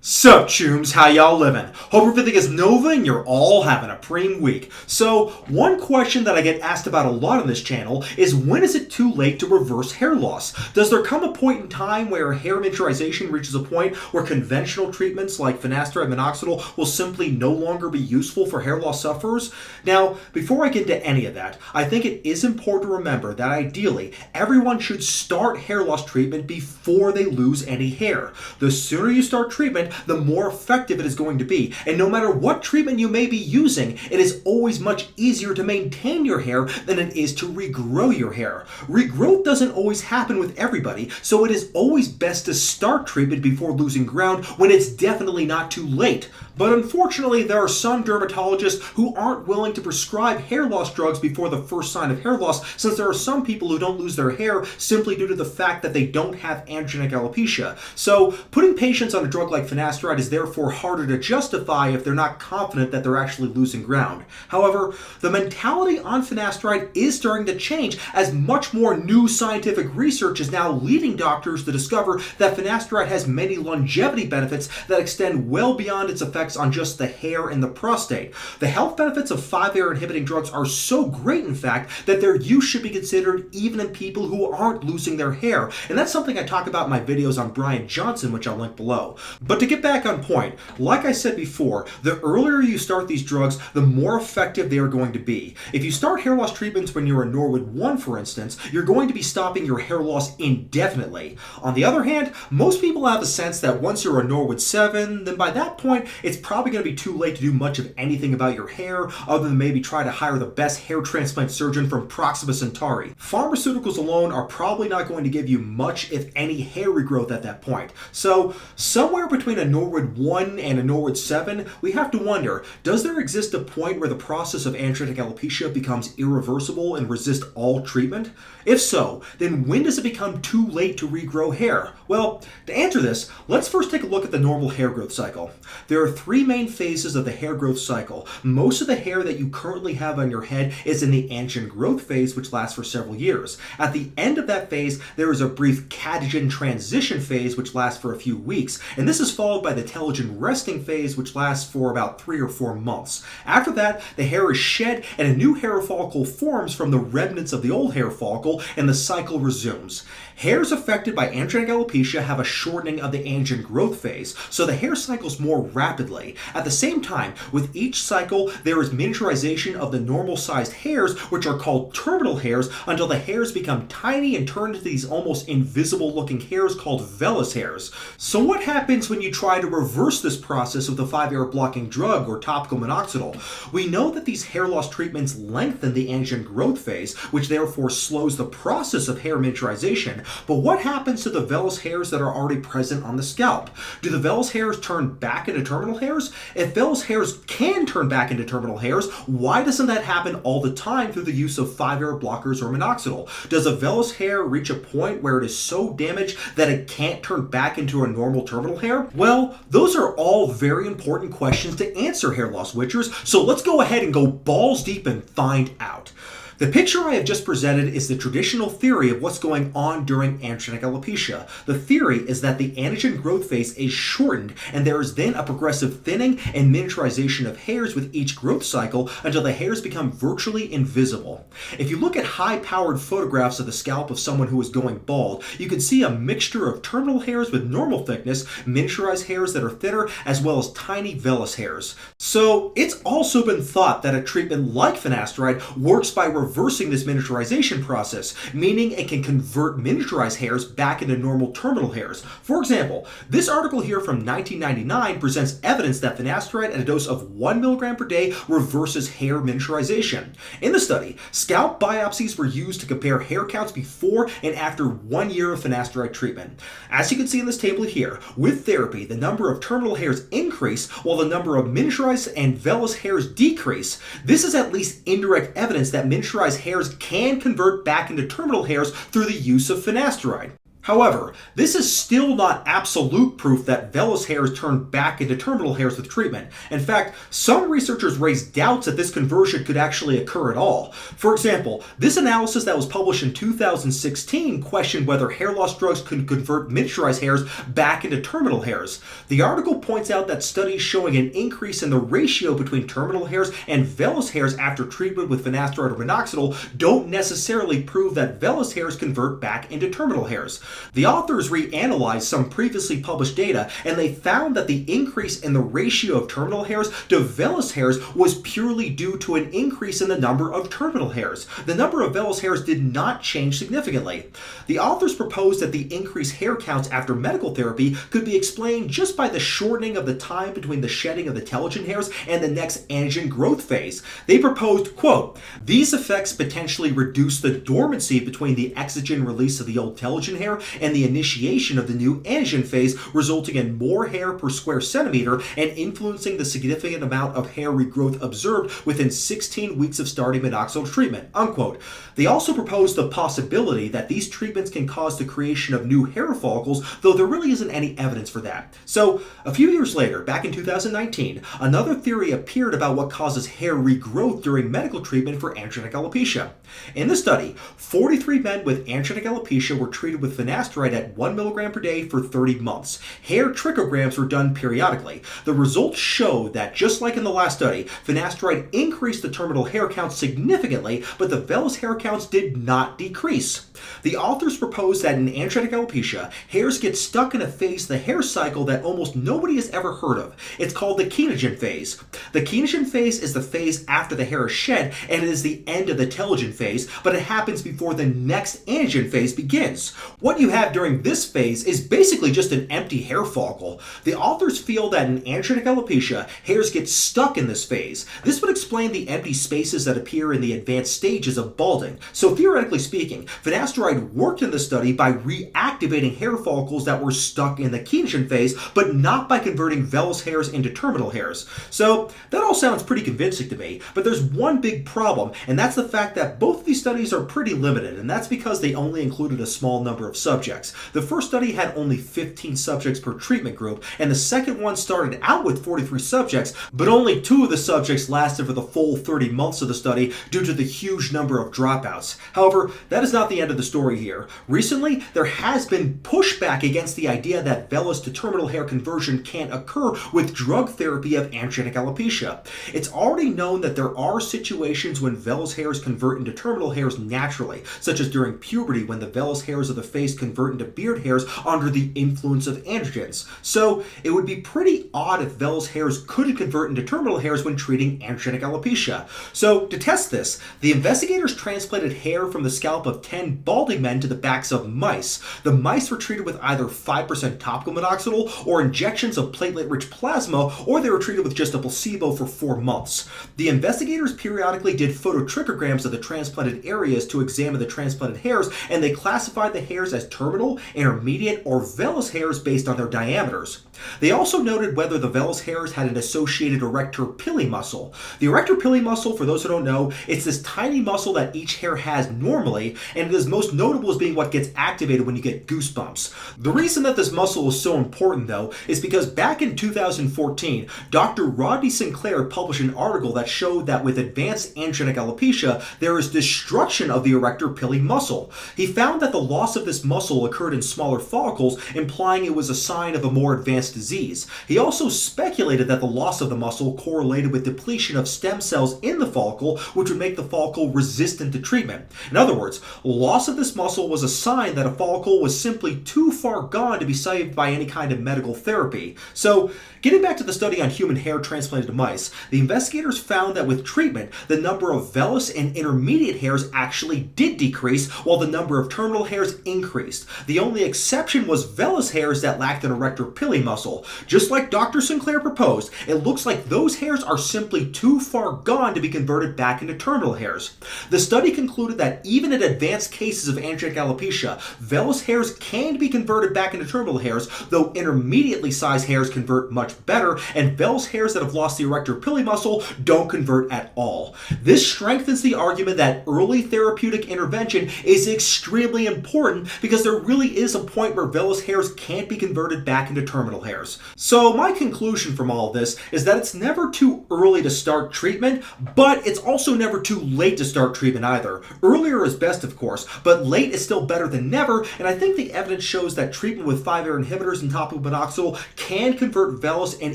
Sup, chooms, how y'all living? Hope everything is Nova and you're all having a preem week. So, one question that I get asked about a lot on this channel is when is it too late to reverse hair loss? Does there come a point in time where hair miniaturization reaches a point where conventional treatments like finasteride and minoxidil will simply no longer be useful for hair loss sufferers? Now, before I get into any of that, I think it is important to remember that ideally, everyone should start hair loss treatment before they lose any hair. The sooner you start treatment, the more effective it is going to be. And no matter what treatment you may be using, it is always much easier to maintain your hair than it is to regrow your hair. Regrowth doesn't always happen with everybody, so it is always best to start treatment before losing ground when it's definitely not too late. But unfortunately, there are some dermatologists who aren't willing to prescribe hair loss drugs before the first sign of hair loss, since there are some people who don't lose their hair simply due to the fact that they don't have androgenic alopecia. So putting patients on a drug like finasteride is therefore harder to justify if they're not confident that they're actually losing ground. However, the mentality on finasteride is starting to change as much more new scientific research is now leading doctors to discover that finasteride has many longevity benefits that extend well beyond its effects on just the hair and the prostate. The health benefits of 5-AR inhibiting drugs are so great, in fact, that their use should be considered even in people who aren't losing their hair. And that's something I talk about in my videos on Brian Johnson, which I'll link below. But to get back on point, like I said before, the earlier you start these drugs, the more effective they are going to be. If you start hair loss treatments when you're a Norwood 1, for instance, you're going to be stopping your hair loss indefinitely. On the other hand, most people have a sense that once you're a Norwood 7, then by that point, it's probably going to be too late to do much of anything about your hair, other than maybe try to hire the best hair transplant surgeon from Proxima Centauri. Pharmaceuticals alone are probably not going to give you much, if any, hair regrowth at that point. So, somewhere between a Norwood 1 and a Norwood 7, we have to wonder, does there exist a point where the process of androgenic alopecia becomes irreversible and resist all treatment? If so, then when does it become too late to regrow hair? Well, to answer this, let's first take a look at the normal hair growth cycle. There are 3 main phases of the hair growth cycle. Most of the hair that you currently have on your head is in the anagen growth phase, which lasts for several years. At the end of that phase, there is a brief catagen transition phase, which lasts for a few weeks, and this is followed by the telogen resting phase, which lasts for about 3 or 4 months. After that, the hair is shed and a new hair follicle forms from the remnants of the old hair follicle, and the cycle resumes. Hairs affected by androgenic alopecia have a shortening of the anagen growth phase, so the hair cycles more rapidly. At the same time, with each cycle, there is miniaturization of the normal-sized hairs, which are called terminal hairs, until the hairs become tiny and turn into these almost invisible-looking hairs called vellus hairs. So what happens when you try to reverse this process with a 5-AR blocking drug or topical minoxidil? We know that these hair loss treatments lengthen the anagen growth phase, which therefore slows the process of hair miniaturization. But what happens to the vellus hairs that are already present on the scalp? Do the vellus hairs turn back into terminal hairs? If vellus hairs can turn back into terminal hairs, why doesn't that happen all the time through the use of 5-AR blockers or minoxidil? Does a vellus hair reach a point where it is so damaged that it can't turn back into a normal terminal hair? Well, those are all very important questions to answer, hair loss witchers, so let's go ahead and go balls deep and find out. The picture I have just presented is the traditional theory of what's going on during androgenic alopecia. The theory is that the anagen growth phase is shortened, and there is then a progressive thinning and miniaturization of hairs with each growth cycle until the hairs become virtually invisible. If you look at high-powered photographs of the scalp of someone who is going bald, you can see a mixture of terminal hairs with normal thickness, miniaturized hairs that are thinner, as well as tiny vellus hairs. So, it's also been thought that a treatment like finasteride works by reversing this miniaturization process, meaning it can convert miniaturized hairs back into normal terminal hairs. For example, this article here from 1999 presents evidence that finasteride at a dose of 1 mg per day reverses hair miniaturization. In the study, scalp biopsies were used to compare hair counts before and after 1 year of finasteride treatment. As you can see in this table here, with therapy, the number of terminal hairs increase while the number of miniaturized and vellus hairs decrease. This is at least indirect evidence that miniaturized hairs can convert back into terminal hairs through the use of finasteride. However, this is still not absolute proof that vellus hairs turn back into terminal hairs with treatment. In fact, some researchers raised doubts that this conversion could actually occur at all. For example, this analysis that was published in 2016 questioned whether hair loss drugs could convert miniaturized hairs back into terminal hairs. The article points out that studies showing an increase in the ratio between terminal hairs and vellus hairs after treatment with finasteride or minoxidil don't necessarily prove that vellus hairs convert back into terminal hairs. The authors reanalyzed some previously published data, and they found that the increase in the ratio of terminal hairs to vellus hairs was purely due to an increase in the number of terminal hairs. The number of vellus hairs did not change significantly. The authors proposed that the increased hair counts after medical therapy could be explained just by the shortening of the time between the shedding of the telogen hairs and the next anagen growth phase. They proposed, quote, "These effects potentially reduce the dormancy between the exogen release of the old telogen hair and the initiation of the new anagen phase, resulting in more hair per square centimeter and influencing the significant amount of hair regrowth observed within 16 weeks of starting minoxidil treatment," unquote. They also proposed the possibility that these treatments can cause the creation of new hair follicles, though there really isn't any evidence for that. So, a few years later, back in 2019, another theory appeared about what causes hair regrowth during medical treatment for androgenic alopecia. In the study, 43 men with androgenic alopecia were treated with finasteride at 1 milligram per day for 30 months. Hair trichograms were done periodically. The results showed that, just like in the last study, finasteride increased the terminal hair count significantly, but the vellus hair counts did not decrease. The authors proposed that in androgenic alopecia, hairs get stuck in a phase of the hair cycle that almost nobody has ever heard of. It's called the Kenogen phase. The Kenogen phase is the phase after the hair is shed, and it is the end of the telogen phase, but it happens before the next anagen phase begins. What you have during this phase is basically just an empty hair follicle. The authors feel that in androgenic alopecia, hairs get stuck in this phase. This would explain the empty spaces that appear in the advanced stages of balding. So theoretically speaking, finasteride worked in the study by reactivating hair follicles that were stuck in the Kenogen phase, but not by converting vellus hairs into terminal hairs. So that all sounds pretty convincing to me, but there's one big problem, and that's the fact that both of these studies are pretty limited, and that's because they only included a small number of subjects. The first study had only 15 subjects per treatment group, and the second one started out with 43 subjects, but only 2 of the subjects lasted for the full 30 months of the study due to the huge number of dropouts. However, that is not the end of the story here. Recently, there has been pushback against the idea that vellus to terminal hair conversion can't occur with drug therapy of androgenic alopecia. It's already known that there are situations when vellus hairs convert into terminal hairs naturally, such as during puberty when the vellus hairs of the face convert into beard hairs under the influence of androgens. So it would be pretty odd if vellus hairs couldn't convert into terminal hairs when treating androgenic alopecia. So to test this, the investigators transplanted hair from the scalp of 10 balding men to the backs of mice. The mice were treated with either 5% topical minoxidil or injections of platelet-rich plasma, or they were treated with just a placebo for 4 months. The investigators periodically did phototrichograms of the transplanted areas to examine the transplanted hairs, and they classified the hairs as terminal, intermediate, or vellus hairs based on their diameters. They also noted whether the vellus hairs had an associated arrector pili muscle. The arrector pili muscle, for those who don't know, it's this tiny muscle that each hair has normally, and it is most notable as being what gets activated when you get goosebumps. The reason that this muscle is so important, though, is because back in 2014, Dr. Rodney Sinclair published an article that showed that with advanced androgenic alopecia, there is destruction of the arrector pili muscle. He found that the loss of this muscle occurred in smaller follicles, implying it was a sign of a more advanced disease. He also speculated that the loss of the muscle correlated with depletion of stem cells in the follicle, which would make the follicle resistant to treatment. In other words, loss of this muscle was a sign that a follicle was simply too far gone to be saved by any kind of medical therapy. So, getting back to the study on human hair transplanted to mice, the investigators found that with treatment, the number of vellus and intermediate hairs actually did decrease, while the number of terminal hairs increased. The only exception was vellus hairs that lacked an arrector pili muscle. Just like Dr. Sinclair proposed, it looks like those hairs are simply too far gone to be converted back into terminal hairs. The study concluded that even in advanced cases of androgenic alopecia, vellus hairs can be converted back into terminal hairs, though intermediately sized hairs convert much much better, and vellus hairs that have lost the arrector pili muscle don't convert at all. This strengthens the argument that early therapeutic intervention is extremely important because there really is a point where vellus hairs can't be converted back into terminal hairs. So my conclusion from all of this is that it's never too early to start treatment, but it's also never too late to start treatment either. Earlier is best, of course, but late is still better than never, and I think the evidence shows that treatment with 5-AR inhibitors and topical minoxidil can convert vellus and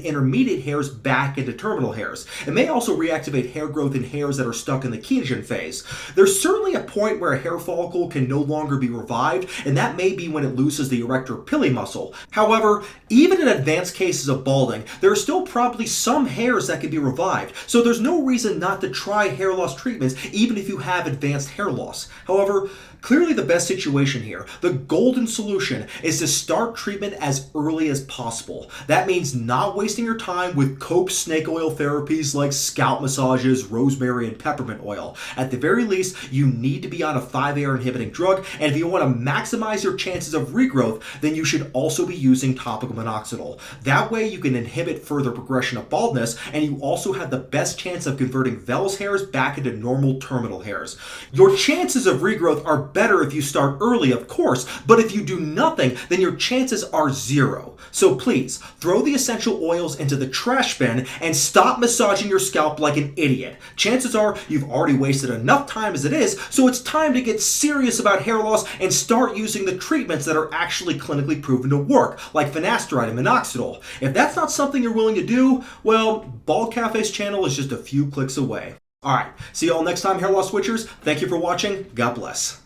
intermediate hairs back into terminal hairs. It may also reactivate hair growth in hairs that are stuck in the Kenogen phase. There's certainly a point where a hair follicle can no longer be revived, and that may be when it loses the arrector pili muscle. However, even in advanced cases of balding, there are still probably some hairs that can be revived, so there's no reason not to try hair loss treatments even if you have advanced hair loss. However, clearly the best situation here, the golden solution, is to start treatment as early as possible. That means not wasting your time with cope snake oil therapies like scalp massages, rosemary, and peppermint oil. At the very least, you need to be on a 5-AR inhibiting drug, and if you want to maximize your chances of regrowth, then you should also be using topical minoxidil. That way you can inhibit further progression of baldness, and you also have the best chance of converting vellus hairs back into normal terminal hairs. Your chances of regrowth are better if you start early, of course, but if you do nothing, then your chances are zero. So please, throw the essential oils into the trash bin and stop massaging your scalp like an idiot. Chances are you've already wasted enough time as it is, so it's time to get serious about hair loss and start using the treatments that are actually clinically proven to work, like finasteride and minoxidil. If that's not something you're willing to do, well, Bald Cafe's channel is just a few clicks away. Alright, see you all next time, hair loss switchers. Thank you for watching. God bless.